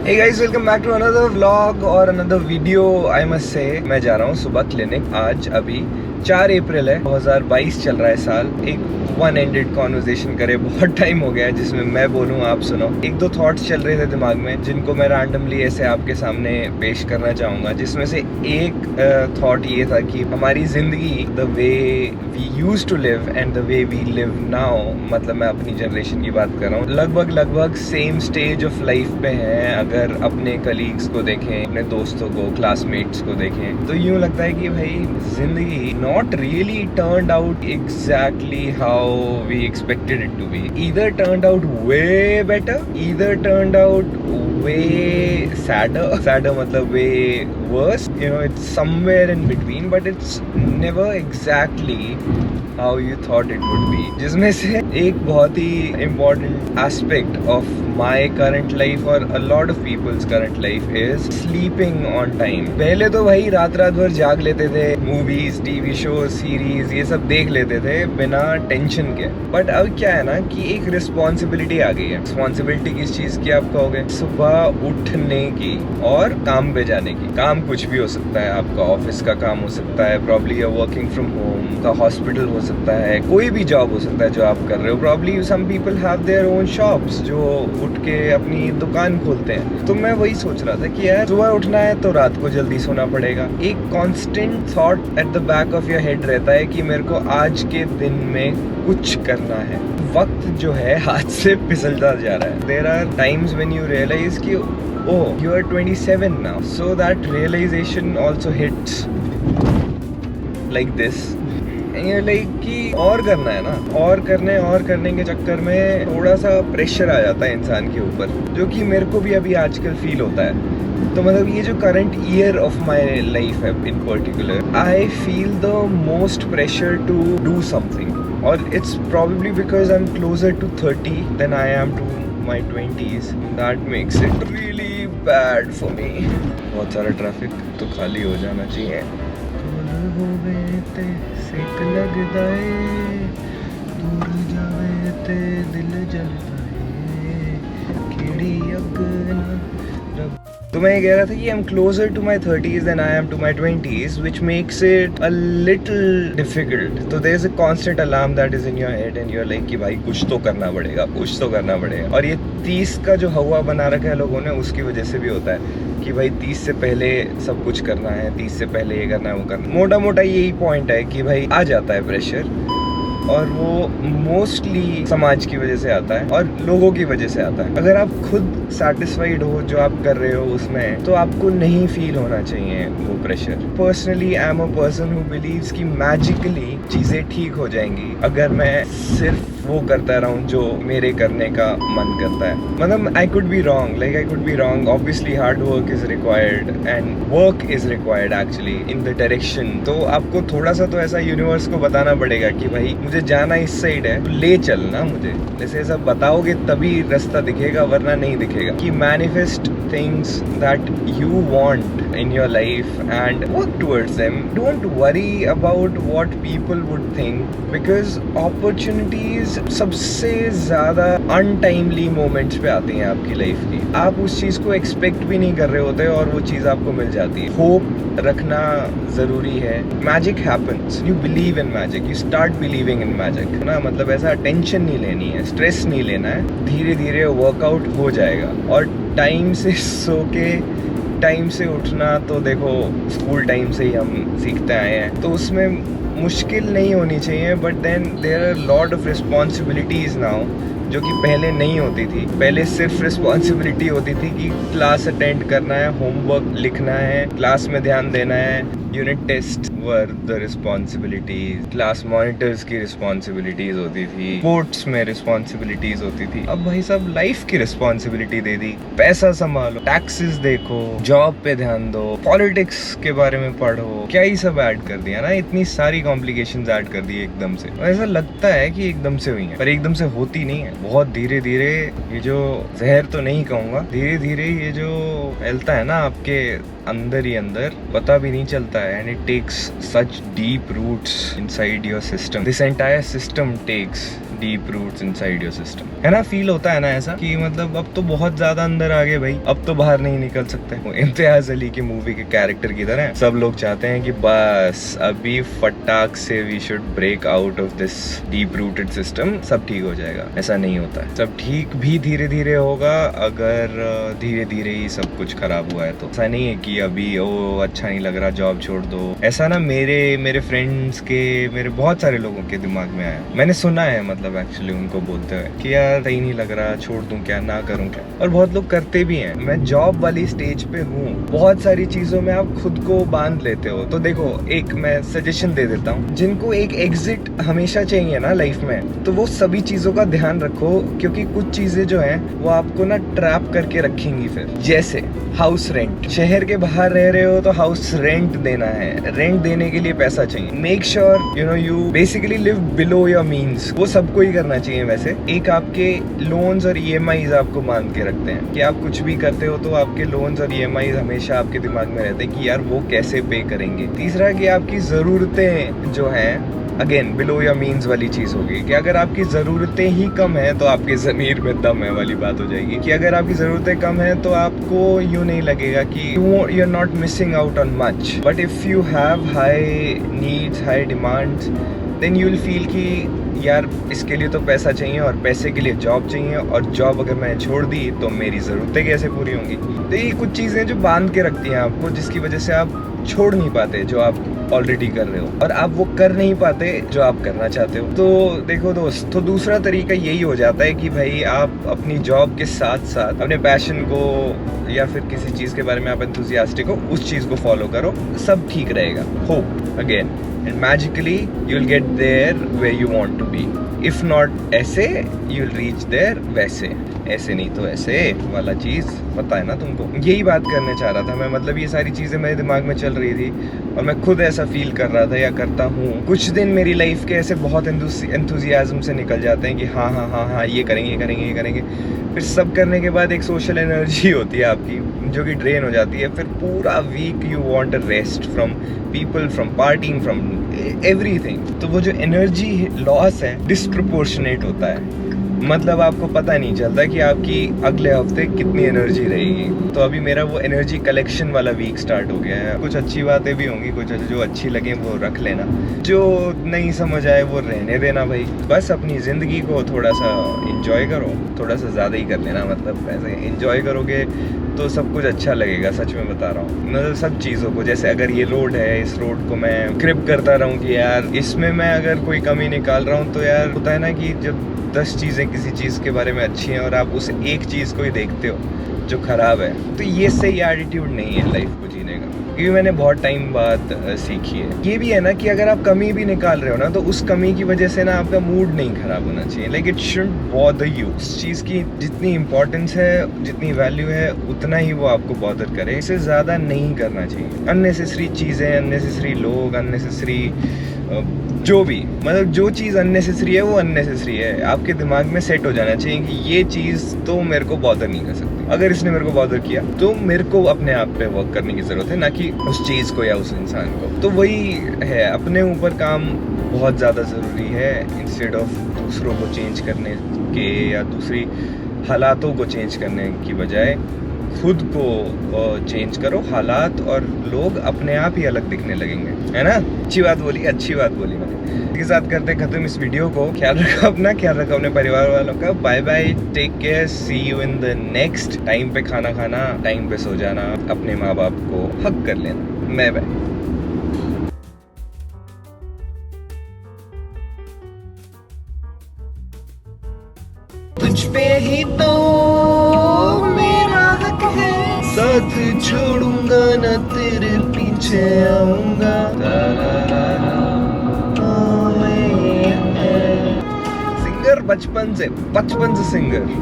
Hey guys, welcome back to another vlog और another video. I must say, मैं जा रहा हूँ सुबह क्लिनिक. आज अभी 4 अप्रैल है, 2022 चल रहा है साल. एक वन एंडेड कॉन्वर्सेशन करे, बहुत टाइम हो गया है जिसमें मैं बोलूँ आप सुनो. एक दो थॉट्स चल रहे थे दिमाग में जिनको मैं रैंडमली ऐसे आपके सामने पेश करना चाहूँगा. जिसमें से एक थॉट ये था कि हमारी जिंदगी the way we used to live and the way we live now, मतलब मैं अपनी जनरेशन की बात कर रहा हूँ, लगभग सेम स्टेज ऑफ लाइफ पे हैं. अगर अपने कलीग्स को देखें, अपने दोस्तों को, क्लासमेट्स को देखें, तो यूँ लगता है कि भाई जिंदगी not really turned out exactly how we expected it to be. Either turned out way better, either turned out way sadder मतलब way worse. You know, it's somewhere in between, but it's never exactly how you thought it would be. जिसमें से एक बहुत ही important aspect of my current life और a lot of people's current life is sleeping on time. पहले तो भाई रात भर जाग लेते थे, मूवीज, टीवी शो, सीरीज ये सब देख लेते थे बिना टेंशन के. बट अब क्या है ना कि एक रिस्पॉन्सिबिलिटी आ गई है. रिस्पॉन्सिबिलिटी किस चीज की आप कहोगे? सुबह उठने की और काम पे जाने की. काम कुछ भी हो सकता है, आपका ऑफिस का काम हो सकता है, प्रॉब्ली वर्किंग फ्रॉम होम का, हॉस्पिटल हो सकता है, कोई भी जॉब हो सकता है जो आप कर रहे हो. Probably some people have their own shops जो उठ के अपनी दुकान खोलते हैं. तो मैं वही सोच रहा था कि यार सुबह उठना है तो रात को जल्दी सोना पड़ेगा. एक constant thought at the back of your head रहता है कि मेरे को आज के दिन में कुछ करना है. वक्त जो है हाथ से फिसलता जा रहा है. There are times when you realise कि oh you are 27 now, so that realisation also hits like this. Like कि और करना है ना, और करने के चक्कर में थोड़ा सा प्रेशर आ जाता है इंसान के ऊपर, जो कि मेरे को भी अभी आजकल फील होता है. तो मतलब ये जो current year of my life है in particular, I feel the most pressure to do something. और it's probably because I am closer to 30 than I am to my 20s. That makes it really bad for me. बहुत सारा traffic तो खाली हो जाना चाहिए. सेक लगदा है, दूर जावे ते दिल जलदा है, केड़ी अग ना रब. तो मैं ये कह रहा था कि I am closer to my 30s than I am to my 20s, which makes it a little difficult. तो there is a constant alarm that is in your head and you're like कि भाई कुछ तो करना पड़ेगा. और ये 30 का जो हवा बना रखा है लोगों ने, उसकी वजह से भी होता है कि भाई 30 से पहले सब कुछ करना है, 30 से पहले ये करना है, वो करना. मोटा यही पॉइंट है कि भाई आ जाता है प्रेशर, और वो मोस्टली समाज की वजह से आता है और लोगों की वजह से आता है. अगर आप खुद सेटिस्फाइड हो जो आप कर रहे हो उसमें, तो आपको नहीं फील होना चाहिए वो pressure. Personally I am a person who believes कि मैजिकली चीज़ें ठीक हो जाएंगी अगर मैं सिर्फ वो करता रहूं जो मेरे करने का मन करता है. मतलब I could be wrong, obviously hard work is required and work is required actually in the direction. तो आपको थोड़ा सा तो ऐसा यूनिवर्स को बताना पड़ेगा कि भाई मुझे जाना इस साइड है, तो ले चलना मुझे. जैसे सब बताओगे तभी रास्ता दिखेगा, वरना नहीं दिखेगा. कि manifest things that you want in your life and work towards them. Don't worry about what people would think, because opportunities सबसे ज़्यादा untimely moments पे आती हैं आपकी लाइफ की. आप उस चीज़ को एक्सपेक्ट भी नहीं कर रहे होते और वो चीज़ आपको मिल जाती है. होप रखना ज़रूरी है. Magic happens, you believe in magic, you start believing in magic ना. मतलब ऐसा टेंशन नहीं लेनी है, स्ट्रेस नहीं लेना है, धीरे धीरे वर्कआउट हो जाएगा. और टाइम से सो के टाइम से उठना तो देखो स्कूल टाइम से ही हम सीखते आए हैं, तो उसमें मुश्किल नहीं होनी चाहिए. But then there are lot of responsibilities now जो कि पहले नहीं होती थी. पहले सिर्फ रिस्पॉन्सिबिलिटी होती थी कि क्लास अटेंड करना है, होमवर्क लिखना है, क्लास में ध्यान देना है. Unit test were the responsibilities, class monitors की रिस्पॉन्सिबिलिटीज होती थी, स्पोर्ट्स में रिस्पॉन्सिबिलिटीज होती थी. अब भाई साहब लाइफ की रिस्पॉन्सिबिलिटी दे दी. पैसा संभालो, टैक्सेस देखो, जॉब पे ध्यान दो, पॉलिटिक्स के बारे में पढ़ो, क्या ही सब ऐड कर दिया ना. इतनी सारी कॉम्प्लिकेशंस ऐड कर दी एकदम से. ऐसा लगता है कि एकदम से हुई है, पर एकदम से होती नहीं है. बहुत धीरे धीरे ये जो जहर तो नहीं कहूँगा, धीरे धीरे ये जो फैलता है ना आपके अंदर ही अंदर, पता भी नहीं चलता है. And it takes such deep roots inside your system. This entire system takes deep roots inside your system, है ना? फील होता है ना ऐसा कि मतलब अब तो बहुत ज्यादा अंदर आ गए भाई, अब तो बाहर नहीं निकल सकते। इम्तियाज अली की मूवी के कैरेक्टर की तरह सब लोग चाहते हैं कि बस अभी फटाक से we should break out of this deep rooted system, सब ठीक हो जाएगा। ऐसा नहीं होता है, सब ठीक भी धीरे धीरे होगा अगर धीरे धीरे ही सब कुछ खराब हुआ है तो। ऐसा नहीं है कि अभी ओ अच्छा नहीं लग रहा जॉब छोड़ दो, ऐसा ना मेरे फ्रेंड्स के, मेरे बहुत सारे लोगों के दिमाग में आया, मैंने सुना है मतलब एक्चुअली उनको बोलते हुए कि यार सही नहीं लग रहा, छोड़ दूं क्या, ना करूं क्या, और बहुत लोग करते भी हैं। मैं जॉब वाली स्टेज पे हूँ, बहुत सारी चीजों में आप खुद को बांध लेते हो। तो देखो एक मैं सजेशन दे देता हूँ, जिनको एक एग्जिट हमेशा चाहिए ना लाइफ में, तो वो सभी चीजों का ध्यान रखो, क्योंकि कुछ चीजें जो है वो आपको ना ट्रैप करके रखेंगी फिर। जैसे हाउस रेंट, शहर के बाहर रह रहे हो तो हाउस रेंट देना है, रेंट देने के लिए पैसा चाहिए। Make sure you basically live below your means, वो सबको ही करना चाहिए। वैसे एक आपके लोन्स और ईएमआईज आपको मान के रखते हैं कि आप कुछ भी करते हो तो आपके लोन्स और ईएमआईज हमेशा आपके दिमाग में रहते हैं कि यार वो कैसे पे करेंगे। तीसरा कि आपकी जरूरतें जो हैं, अगेन बिलो या मीन्स वाली चीज होगी कि अगर आपकी जरूरतें ही कम है तो आपके जमीर में दम है वाली बात हो जाएगी, कि अगर आपकी जरूरतें कम है तो आपको यूं नहीं लगेगा कि you are not missing out on much, but if you have high needs, high demands, then you will feel कि यार इसके लिए तो पैसा चाहिए और पैसे के लिए जॉब चाहिए, और जॉब अगर मैंने छोड़ दी तो मेरी ज़रूरतें कैसे पूरी होंगी। तो ये कुछ चीज़ें जो बांध के रखती हैं आपको, जिसकी वजह से आप छोड़ नहीं पाते जो आप ऑलरेडी कर रहे हो, और आप वो कर नहीं पाते जो आप करना चाहते हो। तो देखो दोस्त, तो दूसरा तरीका यही हो जाता है कि भाई आप अपनी जॉब के साथ साथ अपने पैशन को या फिर किसी चीज़ के बारे में आप एंथुसियास्टिक हो, उस चीज़ को फॉलो करो, सब ठीक रहेगा। Hope again and magically you'll get there where you want to be. If not ऐसे, you'll reach there वैसे, ऐसे नहीं तो ऐसे वाला चीज़ पता है ना तुमको। यही बात करने चाह रहा था मैं, मतलब ये सारी चीज़ें मेरे दिमाग में चल रही थी और मैं खुद ऐसा फील कर रहा था या करता हूँ। कुछ दिन मेरी लाइफ के ऐसे बहुत एंथुसियाज्म से निकल जाते हैं कि हाँ हाँ हाँ हाँ ये करेंगे ये करेंगे ये करेंगे, फिर सब करने के बाद एक सोशल एनर्जी होती है आपकी जो कि ड्रेन हो जाती है। फिर पूरा week you want a rest from people, from parting, from everything. तो वो जो एनर्जी लॉस है डिस्प्रोपोर्शनेट होता है, मतलब आपको पता नहीं चलता कि आपकी अगले हफ्ते कितनी एनर्जी रहेगी। तो अभी मेरा वो एनर्जी कलेक्शन वाला वीक स्टार्ट हो गया है। कुछ अच्छी बातें भी होंगी, कुछ जो अच्छी लगे वो रख लेना, जो नहीं समझ आए वो रहने देना भाई। बस अपनी ज़िंदगी को थोड़ा सा इंजॉय करो, थोड़ा सा ज़्यादा ही कर लेना, मतलब ऐसे इंजॉय करोगे तो सब कुछ अच्छा लगेगा। सच में बता रहा हूँ, मतलब सब चीज़ों को, जैसे अगर ये रोड है, इस रोड को मैं क्रिप करता रहूँ कि यार इसमें मैं अगर कोई कमी निकाल रहा हूँ तो यार होता है ना कि जब 10 चीज़ें किसी चीज़ के बारे में अच्छी हैं और आप उस एक चीज़ को ही देखते हो जो ख़राब है, तो ये सही एटीट्यूड नहीं है लाइफ को जीने का। ये मैंने बहुत टाइम बाद सीखी है। ये भी है ना कि अगर आप कमी भी निकाल रहे हो ना, तो उस कमी की वजह से ना आपका मूड नहीं ख़राब होना चाहिए। Like it shouldn't bother you. उस चीज़ की जितनी इंपॉर्टेंस है, जितनी वैल्यू है, उतना ही वो आपको बॉदर करे, इससे ज़्यादा नहीं करना चाहिए। अननेसेसरी चीज़ें, अननेसेसरी लोग, अननेसेसरी जो भी, मतलब जो चीज़ अननेसेसरी है वो अननेसेसरी है। आपके दिमाग में सेट हो जाना चाहिए कि ये चीज़ तो मेरे को बॉदर नहीं कर सकती। अगर इसने मेरे को बॉदर किया तो मेरे को अपने आप पे वर्क करने की ज़रूरत है, ना कि उस चीज़ को या उस इंसान को। तो वही है, अपने ऊपर काम बहुत ज़्यादा ज़रूरी है, इंस्टेड ऑफ दूसरों को चेंज करने के या दूसरी हालातों को चेंज करने की बजाय खुद को चेंज करो। हालात और लोग अपने आप ही अलग दिखने लगेंगे, है ना? अच्छी बात बोली मैंने। इसके साथ करते खत्म इस वीडियो को। ख्याल रखो अपना, ख्याल रखो अपने परिवार वालों का। Bye bye, take care, see you in the next. Time पे खाना खाना, टाइम पे सो जाना, अपने माँ बाप को हक कर लेना। Bye bye. तुझ पे ही तो मेरा हक है, साथ छोड़ूंगा ना, तेरे पीछे आऊंगा। सिंगर बचपन से सिंगर।